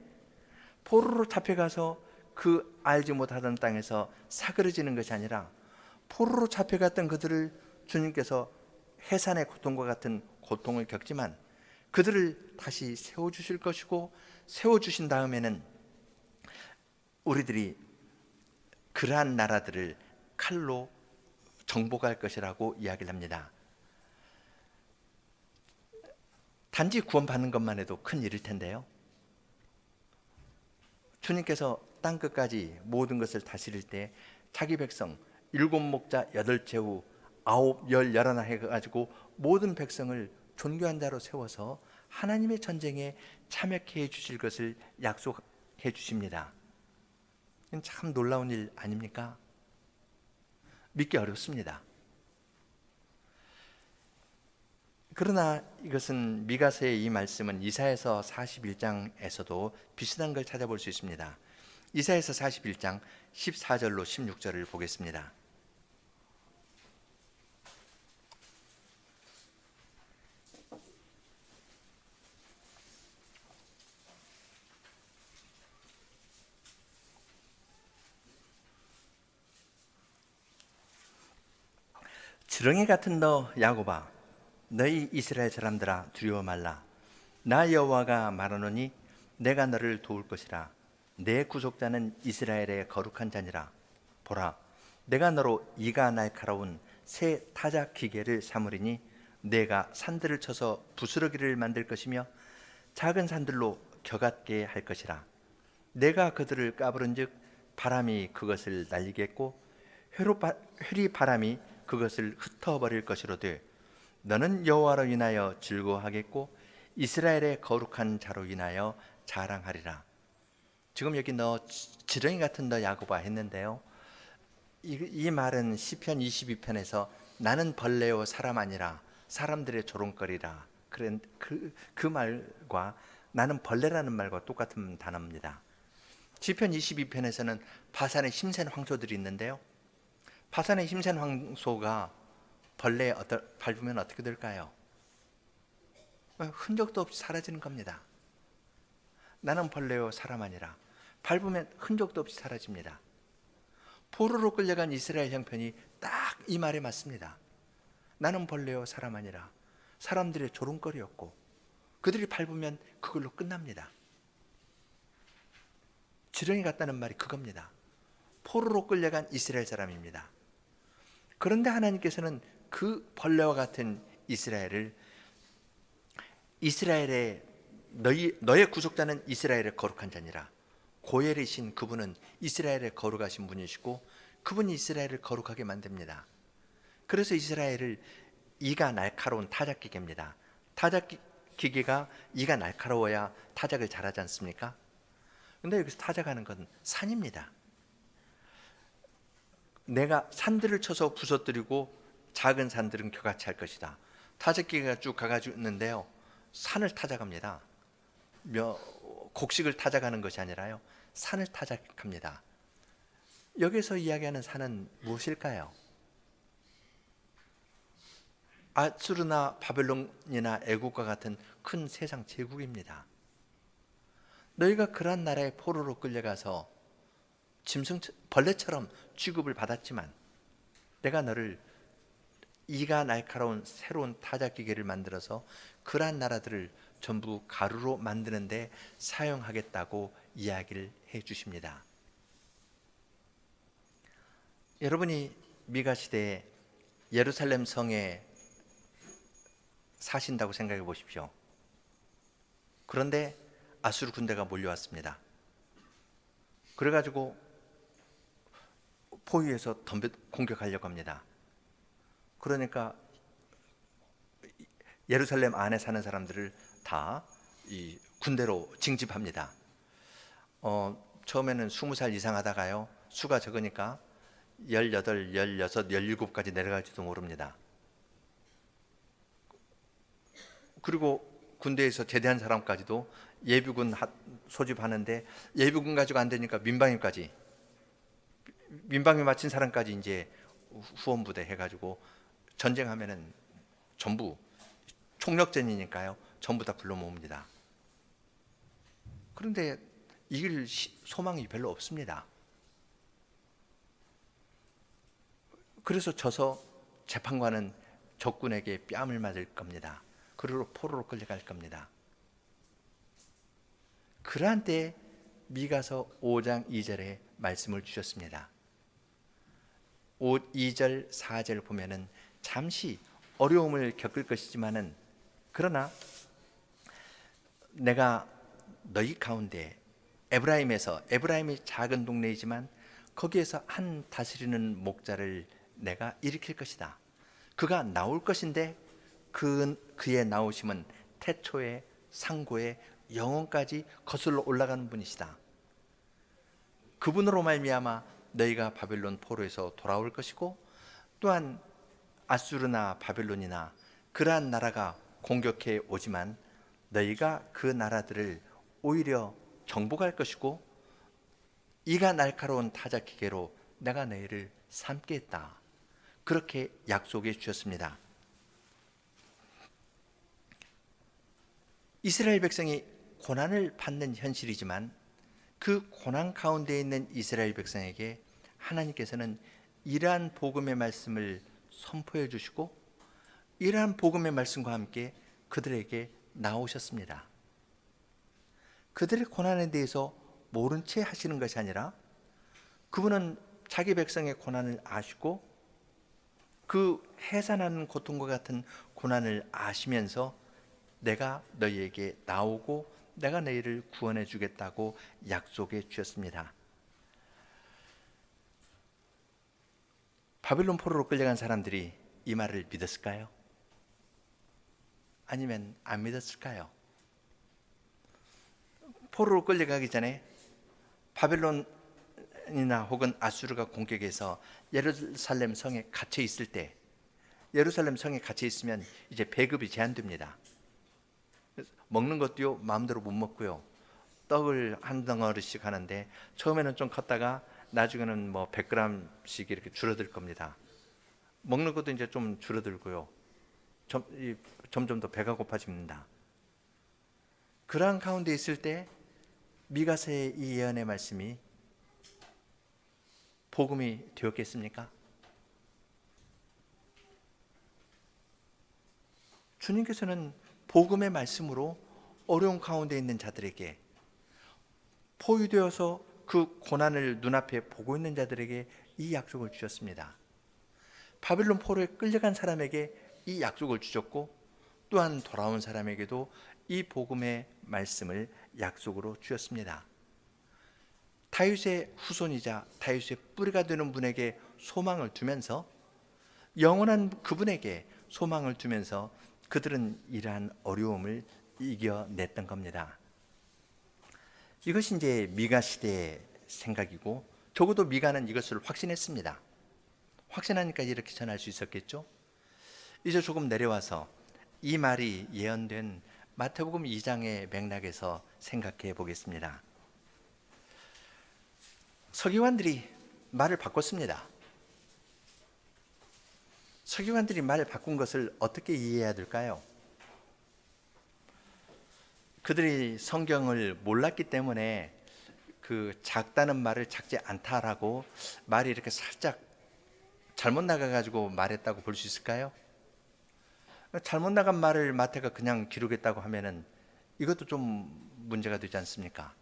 포로로 잡혀가서 그 알지 못하던 땅에서 사그러지는 것이 아니라, 포로로 잡혀갔던 그들을 주님께서 해산의 고통과 같은 고통을 겪지만 그들을 다시 세워주실 것이고, 세워주신 다음에는 우리들이 그러한 나라들을 칼로 정복할 것이라고 이야기를 합니다. 단지 구원받는 것만 해도 큰 일일 텐데요, 주님께서 땅끝까지 모든 것을 다스릴 때 자기 백성 7목자 8제후 9, 10, 11 해가지고 모든 백성을 존귀한 자로 세워서 하나님의 전쟁에 참여케 해주실 것을 약속해 주십니다. 이건 참 놀라운 일 아닙니까? 믿기 어렵습니다. 그러나 이것은, 미가서의 이 말씀은 이사야서 41장에서도 비슷한 걸 찾아볼 수 있습니다. 이사야서 41장 14절로 16절을 보겠습니다. 지렁이 같은 너 야곱아, 너희 이스라엘 사람들아 두려워 말라. 나 여호와가 말하노니 내가 너를 도울 것이라. 내 구속자는 이스라엘의 거룩한 자니라. 보라, 내가 너로 이가 날카로운 새 타작 기계를 삼으리니 내가 산들을 쳐서 부스러기를 만들 것이며 작은 산들로 겨같게 할 것이라. 내가 그들을 까부른즉 바람이 그것을 날리겠고 회리 바람이 그것을 흩어버릴 것이로되 너는 여호와로 인하여 즐거워하겠고 이스라엘의 거룩한 자로 인하여 자랑하리라. 지금 여기 너 지렁이 같은 너 야곱아 했는데요, 이 말은 시편 22편에서 나는 벌레요 사람 아니라 사람들의 조롱거리라. 그 말과 나는 벌레라는 말과 똑같은 단어입니다. 시편 22편에서는 바산의 힘센 황소들이 있는데요, 바산의 힘센 황소가 벌레에 밟으면 어떻게 될까요? 흔적도 없이 사라지는 겁니다. 나는 벌레요 사람 아니라, 밟으면 흔적도 없이 사라집니다. 포로로 끌려간 이스라엘 형편이 딱 이 말에 맞습니다. 나는 벌레요 사람 아니라, 사람들의 조롱거리였고 그들이 밟으면 그걸로 끝납니다. 지렁이 같다는 말이 그겁니다. 포로로 끌려간 이스라엘 사람입니다. 그런데 하나님께서는 그 벌레와 같은 이스라엘의 너의 구속자는 이스라엘의 거룩한 자니라. 고엘이신 그분은 이스라엘의 거룩하신 분이시고 그분이 이스라엘을 거룩하게 만듭니다. 그래서 이스라엘을 이가 날카로운 타작기계입니다. 타작기계가 이가 날카로워야 타작을 잘하지 않습니까? 근데 여기서 타작하는 건 산입니다. 내가 산들을 쳐서 부서뜨리고 작은 산들은 교같이 할 것이다. 타작기계가 쭉 가가지고 있는데요, 산을 타작합니다. 곡식을 타작하는 것이 아니라요, 산을 타작합니다. 여기서 이야기하는 산은 무엇일까요? 아수르나 바벨론이나 애국과 같은 큰 세상 제국입니다. 너희가 그러한 나라의 포로로 끌려가서 벌레처럼 취급을 받았지만 내가 너를 이가 날카로운 새로운 타작기계를 만들어서 그러한 나라들을 전부 가루로 만드는데 사용하겠다고 이야기를 해 주십니다. 여러분이 미가 시대에 예루살렘 성에 사신다고 생각해 보십시오. 그런데 아수르 군대가 몰려왔습니다. 그래가지고 포위해서 공격하려고 합니다. 그러니까 예루살렘 안에 사는 사람들을 다 이 군대로 징집합니다. 처음에는 20살 이상 하다가요, 수가 적으니까 18, 16, 17까지 내려갈지도 모릅니다. 그리고 군대에서 제대한 사람까지도 예비군 소집하는데 예비군 가지고 안 되니까 민방위까지, 민방위 마친 사람까지 이제 후원부대 해가지고 전쟁하면은 전부 총력전이니까요, 전부 다 불러 모읍니다. 그런데 이길 소망이 별로 없습니다. 그래서 져서 재판관은 적군에게 뺨을 맞을 겁니다. 그리고 포로로 끌려갈 겁니다. 그러한 때 미가서 5장 2절에 말씀을 주셨습니다. 2절 4절 보면은 잠시 어려움을 겪을 것이지만은, 그러나 내가 너희 가운데 에브라임이 작은 동네이지만 거기에서 한 다스리는 목자를 내가 일으킬 것이다. 그가 나올 것인데 그의 나오심은 태초에 상고에 영원까지 거슬러 올라가는 분이시다. 그분으로 말미암아 너희가 바벨론 포로에서 돌아올 것이고, 또한 아수르나 바벨론이나 그러한 나라가 공격해 오지만 너희가 그 나라들을 오히려 정복할 것이고 이가 날카로운 타작기계로 내가 너희를 삼게 했다. 그렇게 약속해 주셨습니다. 이스라엘 백성이 고난을 받는 현실이지만 그 고난 가운데 있는 이스라엘 백성에게 하나님께서는 이러한 복음의 말씀을 선포해 주시고 이러한 복음의 말씀과 함께 그들에게 나오셨습니다. 그들의 고난에 대해서 모른 채 하시는 것이 아니라 그분은 자기 백성의 고난을 아시고 그 해산하는 고통과 같은 고난을 아시면서 내가 너희에게 나오고 내가 너희를 구원해 주겠다고 약속해 주셨습니다. 바빌론 포로로 끌려간 사람들이 이 말을 믿었을까요? 아니면 안 믿었을까요? 포로로 끌려가기 전에 바벨론이나 혹은 아수르가 공격해서 예루살렘 성에 갇혀 있을 때 예루살렘 성에 같이 있으면 이제 배급이 제한됩니다. 먹는 것도요 마음대로 못 먹고요. 떡을 한 덩어리씩 하는데 처음에는 좀 컸다가 나중에는 뭐 100g씩 이렇게 줄어들 겁니다. 먹는 것도 이제 좀 줄어들고요. 점점 더 배가 고파집니다. 그러한 가운데 있을 때 미가서의 이 예언의 말씀이 복음이 되었겠습니까? 주님께서는 복음의 말씀으로 어려운 가운데 있는 자들에게, 포위되어서 그 고난을 눈앞에 보고 있는 자들에게 이 약속을 주셨습니다. 바빌론 포로에 끌려간 사람에게 이 약속을 주셨고, 또한 돌아온 사람에게도 이 복음의 말씀을 약속으로 주셨습니다. 다윗의 후손이자 다윗의 뿌리가 되는 분에게 소망을 두면서, 영원한 그분에게 소망을 두면서 그들은 이러한 어려움을 이겨냈던 겁니다. 이것이 이제 미가 시대의 생각이고, 적어도 미가는 이것을 확신했습니다. 확신하니까 이렇게 전할 수 있었겠죠. 이제 조금 내려와서 이 말이 예언된 마태복음 2장의 맥락에서 생각해 보겠습니다. 서기관들이 말을 바꿨습니다. 서기관들이 말을 바꾼 것을 어떻게 이해해야 될까요? 그들이 성경을 몰랐기 때문에 그 작다는 말을 작지 않다라고 말이 이렇게 살짝 잘못 나가가지고 말했다고 볼 수 있을까요? 잘못 나간 말을 마태가 그냥 기록했다고 하면은 이것도 좀 문제가 되지 않습니까?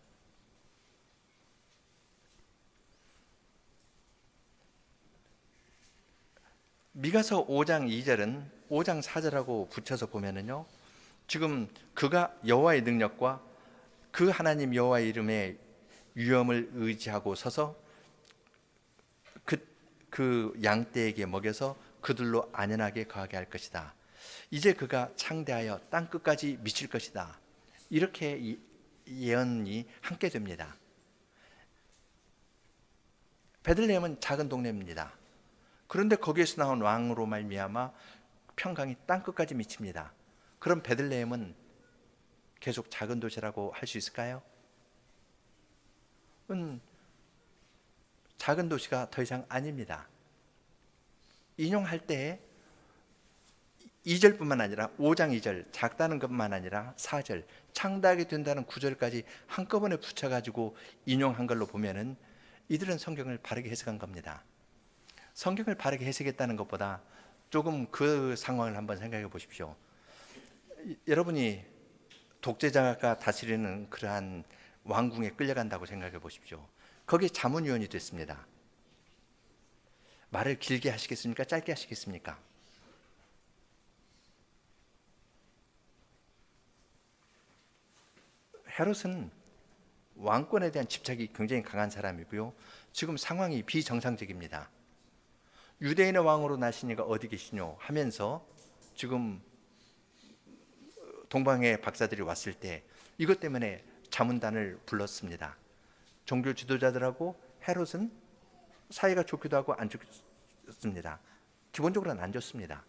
미가서 5장 2절은 5장 4절하고 붙여서 보면은요, 지금 그가 여호와의 능력과 그 하나님 여호와의 이름의 위엄을 의지하고 서서 그 양떼에게 먹여서 그들로 안연하게 거하게 할 것이다. 이제 그가 창대하여 땅 끝까지 미칠 것이다. 이렇게 예언이 함께 됩니다. 베들레헴은 작은 동네입니다. 그런데 거기에서 나온 왕으로 말미암아 평강이 땅 끝까지 미칩니다. 그럼 베들레헴은 계속 작은 도시라고 할 수 있을까요? 작은 도시가 더 이상 아닙니다. 인용할 때 2절뿐만 아니라 5장 2절 작다는 것만 아니라 4절 창대하게 된다는 9절까지 한꺼번에 붙여가지고 인용한 걸로 보면은 이들은 성경을 바르게 해석한 겁니다. 성경을 바르게 해석했다는 것보다 조금 그 상황을 한번 생각해 보십시오. 여러분이 독재자가 다스리는 그러한 왕궁에 끌려간다고 생각해 보십시오. 거기에 자문위원이 됐습니다. 말을 길게 하시겠습니까? 짧게 하시겠습니까? 헤롯은 왕권에 대한 집착이 굉장히 강한 사람이고요. 지금 상황이 비정상적입니다. 유대인의 왕으로 나시니가 어디 계시뇨 하면서 지금 동방의 박사들이 왔을 때 이것 때문에 자문단을 불렀습니다. 종교 지도자들하고 헤롯은 사이가 좋기도 하고 안 좋습니다. 기본적으로는 안 좋습니다.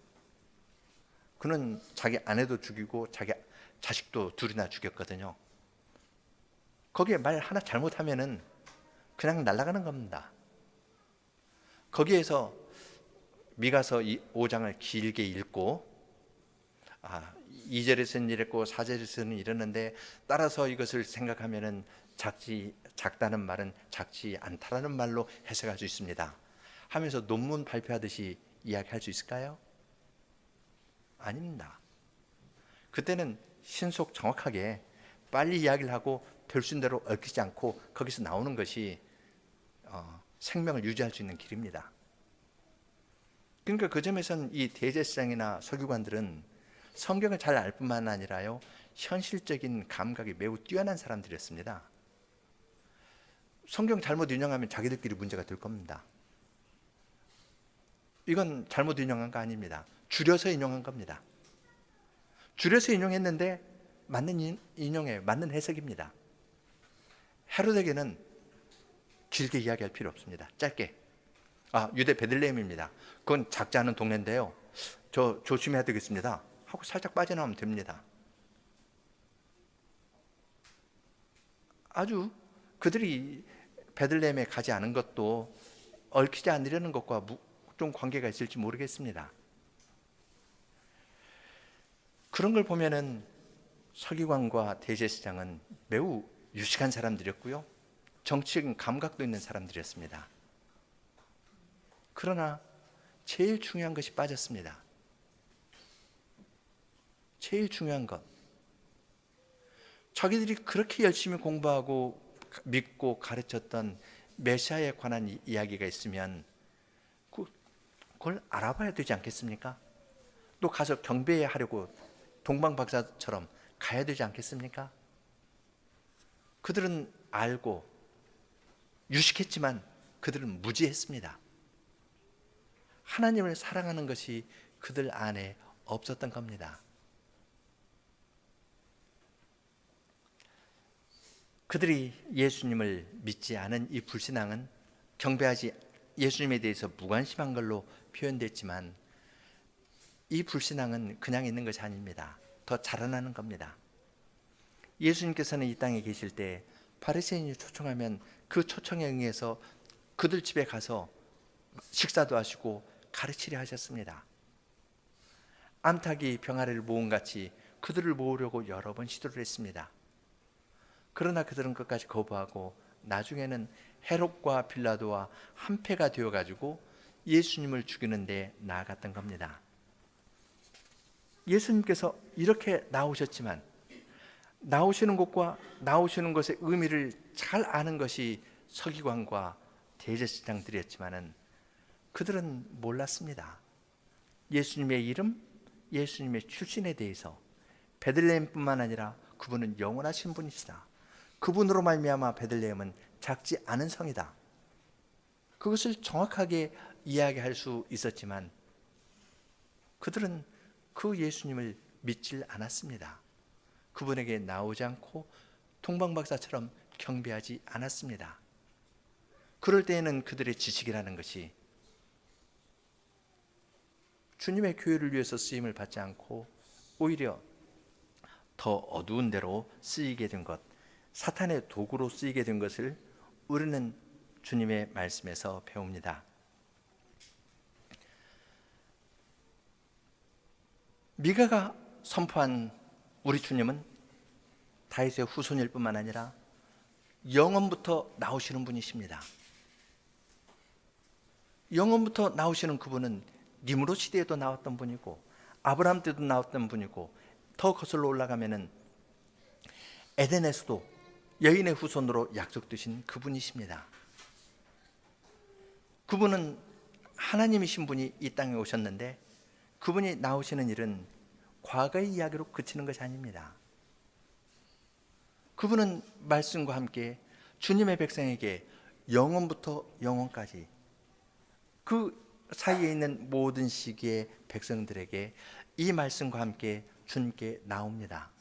그는 자기 아내도 죽이고 자기 자식도 둘이나 죽였거든요. 거기에 말 하나 잘못하면은 그냥 날아가는 겁니다. 거기에서 미가서 5장을 길게 읽고 2절에서는 이랬고 4절에서는 이랬는데 따라서 이것을 생각하면은 작다는 말은 작지 않다라는 말로 해석할 수 있습니다 하면서 논문 발표하듯이 이야기할 수 있을까요? 아닙니다. 그때는 신속 정확하게 빨리 이야기를 하고 될 수 있는 대로 얽히지 않고 거기서 나오는 것이 생명을 유지할 수 있는 길입니다. 그러니까 그 점에서는 이 대제사장이나 서기관들은 성경을 잘 알 뿐만 아니라요, 현실적인 감각이 매우 뛰어난 사람들이었습니다. 성경 잘못 인용하면 자기들끼리 문제가 될 겁니다. 이건 잘못 인용한 거 아닙니다. 줄여서 인용한 겁니다. 줄여서 인용했는데 맞는 인용에 맞는 해석입니다. 헤롯에게는 길게 이야기할 필요 없습니다. 짧게. 유대 베들레헴입니다. 그건 작지 않은 동네인데요, 저 조심해야 되겠습니다 하고 살짝 빠져나오면 됩니다. 아주 그들이 베들레헴에 가지 않은 것도 얽히지 않으려는 것과 좀 관계가 있을지 모르겠습니다. 그런 걸 보면은 서기관과 대제사장은 매우 유식한 사람들이었고요, 정치적인 감각도 있는 사람들이었습니다. 그러나 제일 중요한 것이 빠졌습니다. 제일 중요한 것, 자기들이 그렇게 열심히 공부하고 믿고 가르쳤던 메시아에 관한 이야기가 있으면 그걸 알아봐야 되지 않겠습니까? 또 가서 경배하려고 동방박사처럼 가야 되지 않겠습니까? 그들은 알고 유식했지만 그들은 무지했습니다. 하나님을 사랑하는 것이 그들 안에 없었던 겁니다. 그들이 예수님을 믿지 않은 이 불신앙은 경배하지 예수님에 대해서 무관심한 걸로 표현됐지만, 이 불신앙은 그냥 있는 것이 아닙니다. 더 자라나는 겁니다. 예수님께서는 이 땅에 계실 때 바리새인이 초청하면 그 초청에 응해서 그들 집에 가서 식사도 하시고 가르치려 하셨습니다. 암탉이 병아리를 모음같이 그들을 모으려고 여러 번 시도를 했습니다. 그러나 그들은 끝까지 거부하고 나중에는 헤롯과 빌라도와 한패가 되어가지고 예수님을 죽이는 데 나아갔던 겁니다. 예수님께서 이렇게 나오셨지만 나오시는 곳과 나오시는 것의 의미를 잘 아는 것이 서기관과 대제사장들이었지만은 그들은 몰랐습니다. 예수님의 이름, 예수님의 출신에 대해서 베들레헴뿐만 아니라 그분은 영원하신 분이시다. 그분으로 말미암아 베들레헴은 작지 않은 성이다. 그것을 정확하게 이야기할 수 있었지만 그들은 그 예수님을 믿질 않았습니다. 그분에게 나오지 않고 동방박사처럼 경배하지 않았습니다. 그럴 때에는 그들의 지식이라는 것이 주님의 교회를 위해서 쓰임을 받지 않고 오히려 더 어두운 데로 쓰이게 된 것, 사탄의 도구로 쓰이게 된 것을 우리는 주님의 말씀에서 배웁니다. 미가가 선포한 우리 주님은 다윗의 후손일 뿐만 아니라 영원부터 나오시는 분이십니다. 영원부터 나오시는 그분은 니므롯 시대에도 나왔던 분이고 아브라함 때도 나왔던 분이고 더 거슬러 올라가면은 에덴에서도 여인의 후손으로 약속되신 그분이십니다. 그분은 하나님이신 분이 이 땅에 오셨는데 그분이 나오시는 일은 과거의 이야기로 그치는 것이 아닙니다. 그분은 말씀과 함께 주님의 백성에게 영원부터 영원까지 그 사이에 있는 모든 시기의 백성들에게 이 말씀과 함께 주님께 나옵니다.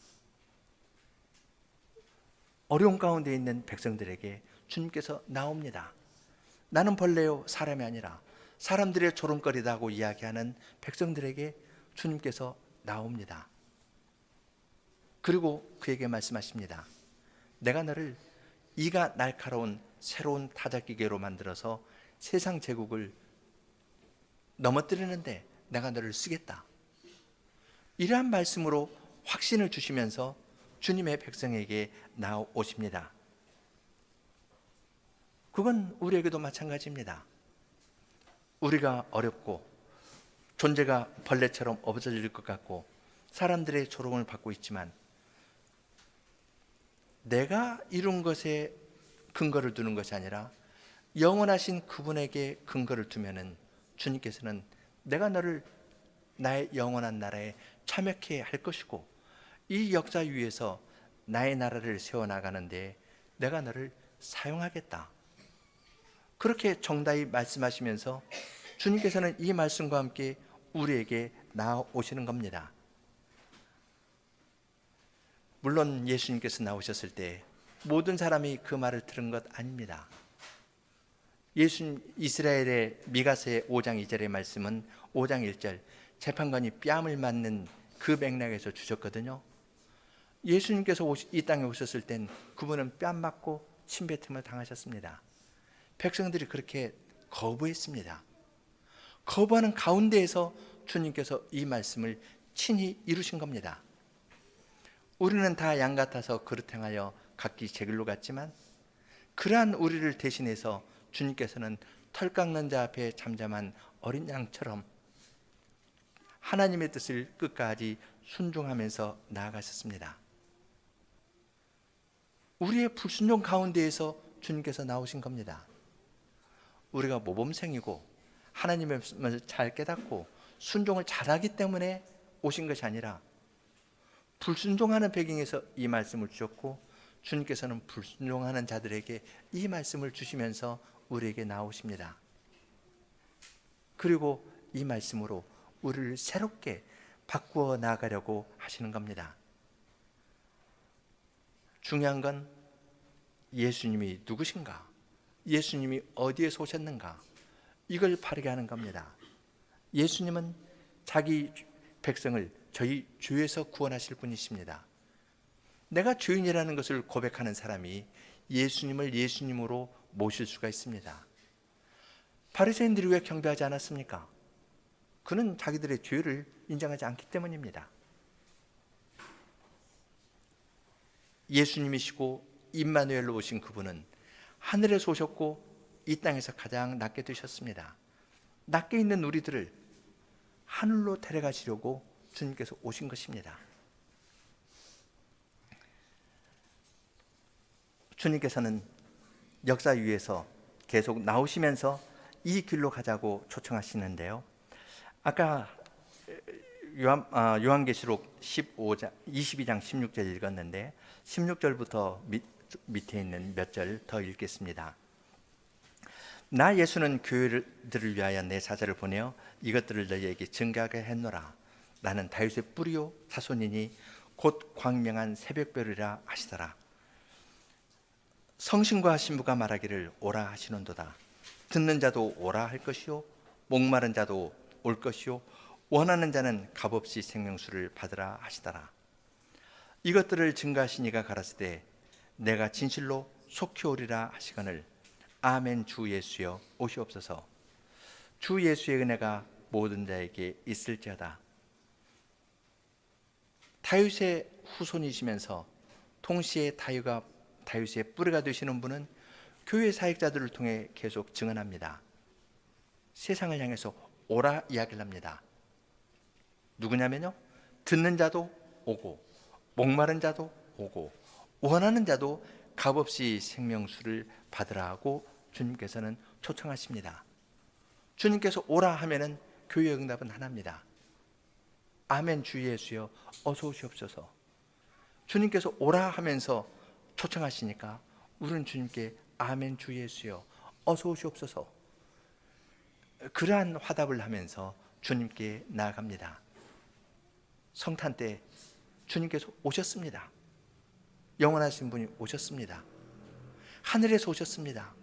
어려운 가운데 있는 백성들에게 주님께서 나옵니다. 나는 벌레요 사람이 아니라 사람들의 조롱거리다고 이야기하는 백성들에게 주님께서 나옵니다. 그리고 그에게 말씀하십니다. 내가 너를 이가 날카로운 새로운 타작기계로 만들어서 세상 제국을 넘어뜨리는데 내가 너를 쓰겠다. 이러한 말씀으로 확신을 주시면서 주님의 백성에게 나오십니다. 그건 우리에게도 마찬가지입니다. 우리가 어렵고 존재가 벌레처럼 없어질 것 같고 사람들의 조롱을 받고 있지만 내가 이룬 것에 근거를 두는 것이 아니라 영원하신 그분에게 근거를 두면은 주님께서는 내가 너를 나의 영원한 나라에 참여케 할 것이고 이 역사 위에서 나의 나라를 세워나가는데 내가 너를 사용하겠다. 그렇게 정다히 말씀하시면서 주님께서는 이 말씀과 함께 우리에게 나오시는 겁니다. 물론 예수님께서 나오셨을 때 모든 사람이 그 말을 들은 것 아닙니다. 예수님 이스라엘의 미가서의 5장 2절의 말씀은 5장 1절 재판관이 뺨을 맞는 그 맥락에서 주셨거든요. 예수님께서 이 땅에 오셨을 땐 그분은 뺨 맞고 침뱉음을 당하셨습니다. 백성들이 그렇게 거부했습니다. 거부하는 가운데에서 주님께서 이 말씀을 친히 이루신 겁니다. 우리는 다 양 같아서 그릇 행하여 각기 제 길로 갔지만 그러한 우리를 대신해서 주님께서는 털 깎는 자 앞에 잠잠한 어린 양처럼 하나님의 뜻을 끝까지 순종하면서 나아가셨습니다. 우리의 불순종 가운데에서 주님께서 나오신 겁니다. 우리가 모범생이고 하나님의 말씀을 잘 깨닫고 순종을 잘하기 때문에 오신 것이 아니라 불순종하는 배경에서 이 말씀을 주셨고 주님께서는 불순종하는 자들에게 이 말씀을 주시면서 우리에게 나오십니다. 그리고 이 말씀으로 우리를 새롭게 바꾸어 나가려고 하시는 겁니다. 중요한 건 예수님이 누구신가? 예수님이 어디에서 오셨는가? 이걸 바르게 하는 겁니다. 예수님은 자기 백성을 저희 죄에서 구원하실 분이십니다. 내가 죄인이라는 것을 고백하는 사람이 예수님을 예수님으로 모실 수가 있습니다. 바리새인들이 왜 경배하지 않았습니까? 그는 자기들의 죄를 인정하지 않기 때문입니다. 예수님이시고 임마누엘로 오신 그분은 하늘에서 오셨고 이 땅에서 가장 낮게 되셨습니다. 낮게 있는 우리들을 하늘로 데려가시려고 주님께서 오신 것입니다. 주님께서는 역사 위에서 계속 나오시면서 이 길로 가자고 초청하시는데요. 아까 요한계시록 22장 16절 읽었는데 16절부터 밑에 있는 몇 절 더 읽겠습니다. 나 예수는 교회들을 위하여 내 사자를 보내어 이것들을 너희에게 증거하게 했노라. 나는 다윗의 뿌리요 자손이니 곧 광명한 새벽별이라 하시더라. 성신과 신부가 말하기를 오라 하시는도다. 듣는 자도 오라 할 것이요 목마른 자도 올 것이요 원하는 자는 값없이 생명수를 받으라 하시더라. 이것들을 증거하신 이가 가라사대 내가 진실로 속히 오리라 하시거늘 아멘. 주 예수여 오시옵소서. 주 예수의 은혜가 모든 자에게 있을지어다. 다윗의 후손이시면서 동시에 다윗의 뿌리가 되시는 분은 교회 사역자들을 통해 계속 증언합니다. 세상을 향해서 오라 이야기를 합니다. 누구냐면요, 듣는 자도 오고 목마른 자도 오고 원하는 자도 값없이 생명수를 받으라 하고 주님께서는 초청하십니다. 주님께서 오라 하면은 교회의 응답은 하나입니다. 아멘. 주 예수여 어서 오시옵소서. 주님께서 오라 하면서 초청하시니까 우리는 주님께 아멘. 주 예수여 어서 오시옵소서. 그러한 화답을 하면서 주님께 나아갑니다. 성탄 때 주님께서 오셨습니다. 영원하신 분이 오셨습니다. 하늘에서 오셨습니다.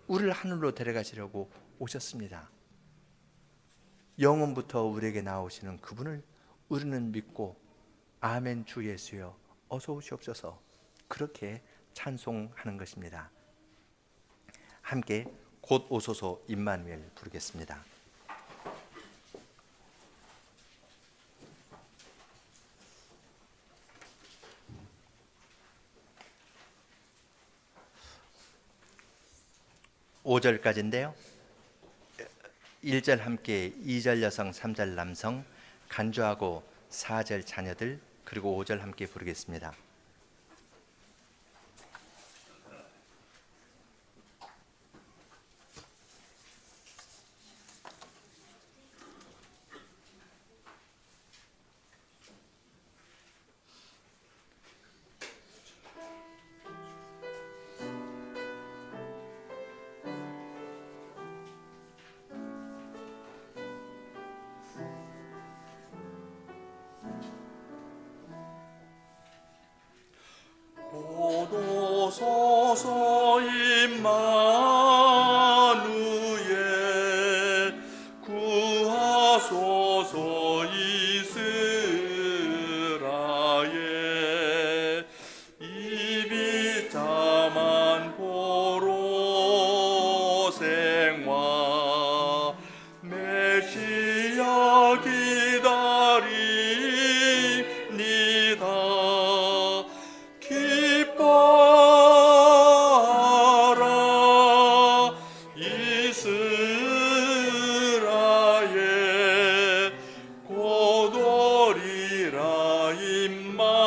우리를 하늘로 데려가시려고 오셨습니다. 영원부터 우리에게 나오시는 그분을 우리는 믿고 아멘. 주 예수여 어서 오시옵소서. 그렇게 찬송하는 것입니다. 함께 곧 오소서 임마누엘 부르겠습니다. (5절까지인데요) 1절 함께, 2절 여성, 3절 남성, 간주하고 4절 자녀들, 그리고 5절 함께 부르겠습니다. 오소서 임마누엘 구하소서. 생화 메시아 기다립니다. 기뻐하라 이스라엘 곧 오리라 임마누엘.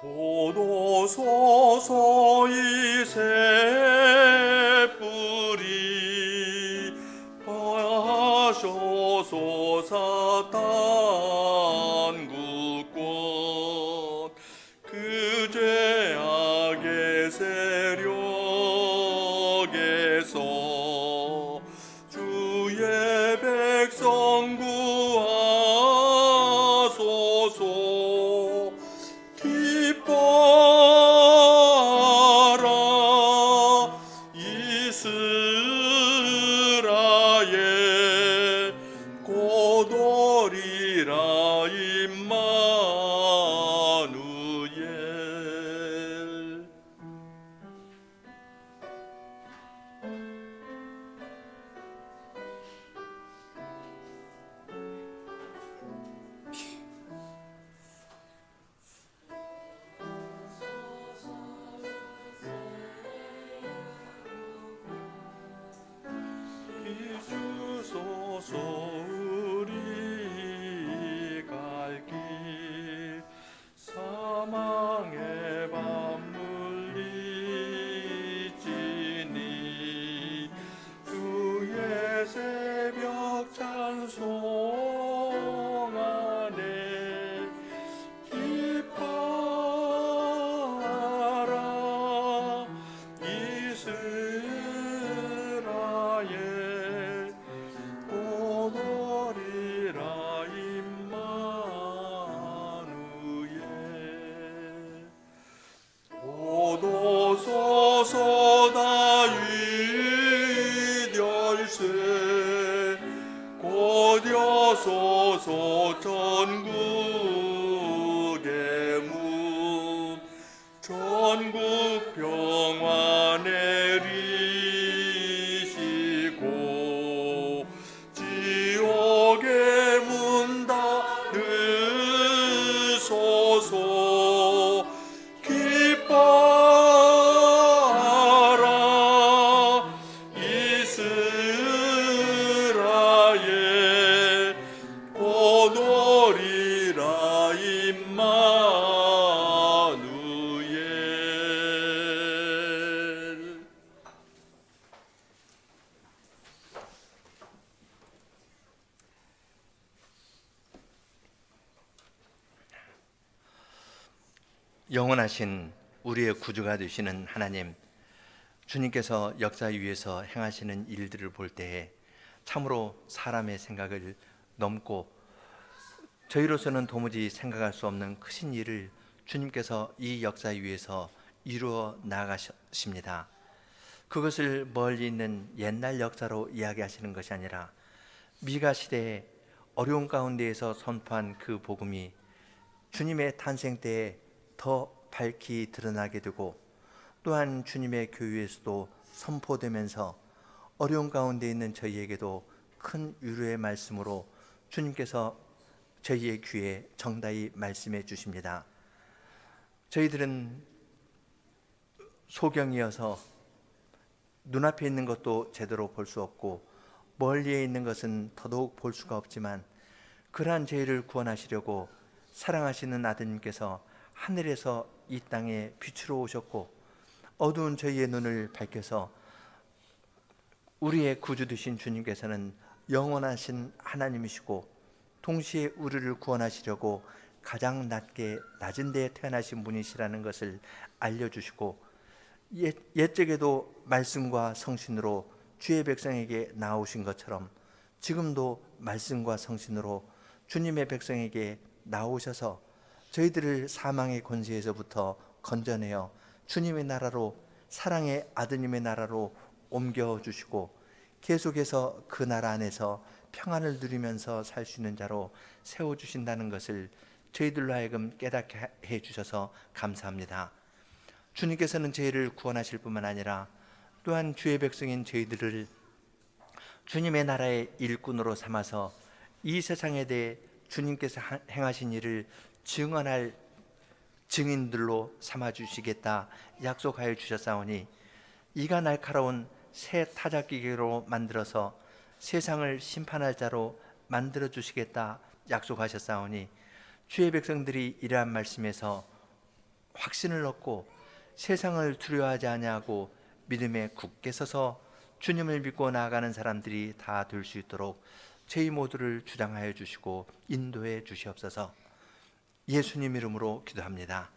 곧 오소서 이 새뿌리 하소서 사탄국권 그 죄악의 세력에서 주의 백성 구하소서. 기뻐하라 이스라엘 곧 오리라 임마누엘. 비추소서 우리 갈 길 사망의 밤 물리치니 주의 새벽 찬송 안에 기뻐하라 이스라엘 곧 오리라 임마누엘. 곧 오소서 다윗 열쇠 곧 여소서 전국의 문 전국 평화 내리시고 지옥의 문 닫으소서. 기뻐하라 이스라엘 곧 오리라 임마누엘. 영원하신 우리의 구주가 되시는 하나님, 주님께서 역사 위에서 행하시는 일들을 볼 때에 참으로 사람의 생각을 넘고 저희로서는 도무지 생각할 수 없는 크신 일을 주님께서 이 역사 위에서 이루어 나가십니다. 그것을 멀리 있는 옛날 역사로 이야기하시는 것이 아니라 미가 시대에 어려운 가운데에서 선포한 그 복음이 주님의 탄생 때에 더 밝히 드러나게 되고 또한 주님의 교회에서도 선포되면서 어려운 가운데 있는 저희에게도 큰 위로의 말씀으로 주님께서 저희의 귀에 정다히 말씀해 주십니다. 저희들은 소경이어서 눈앞에 있는 것도 제대로 볼 수 없고 멀리에 있는 것은 더더욱 볼 수가 없지만 그러한 저희를 구원하시려고 사랑하시는 아드님께서 하늘에서 이 땅에 빛으로 오셨고 어두운 저희의 눈을 밝혀서 우리의 구주 되신 주님께서는 영원하신 하나님이시고 동시에 우리를 구원하시려고 가장 낮은 데에 태어나신 분이시라는 것을 알려주시고 옛적에도 말씀과 성신으로 주의 백성에게 나오신 것처럼 지금도 말씀과 성신으로 주님의 백성에게 나오셔서 저희들을 사망의 권세에서부터 건져내어 주님의 나라로, 사랑의 아드님의 나라로 옮겨주시고 계속해서 그 나라 안에서 평안을 누리면서 살 수 있는 자로 세워주신다는 것을 저희들로 하여금 깨닫게 해주셔서 감사합니다. 주님께서는 저희를 구원하실 뿐만 아니라 또한 주의 백성인 저희들을 주님의 나라의 일꾼으로 삼아서 이 세상에 대해 주님께서 행하신 일을 증언할 증인들로 삼아주시겠다 약속하여 주셨사오니 이가 날카로운 새 타작기계로 만들어서 세상을 심판할 자로 만들어 주시겠다 약속하셨사오니 주의 백성들이 이러한 말씀에서 확신을 얻고 세상을 두려워하지 아니하고 믿음에 굳게 서서 주님을 믿고 나아가는 사람들이 다 될 수 있도록 저희 모두를 주장하여 주시고 인도해 주시옵소서. 예수님 이름으로 기도합니다.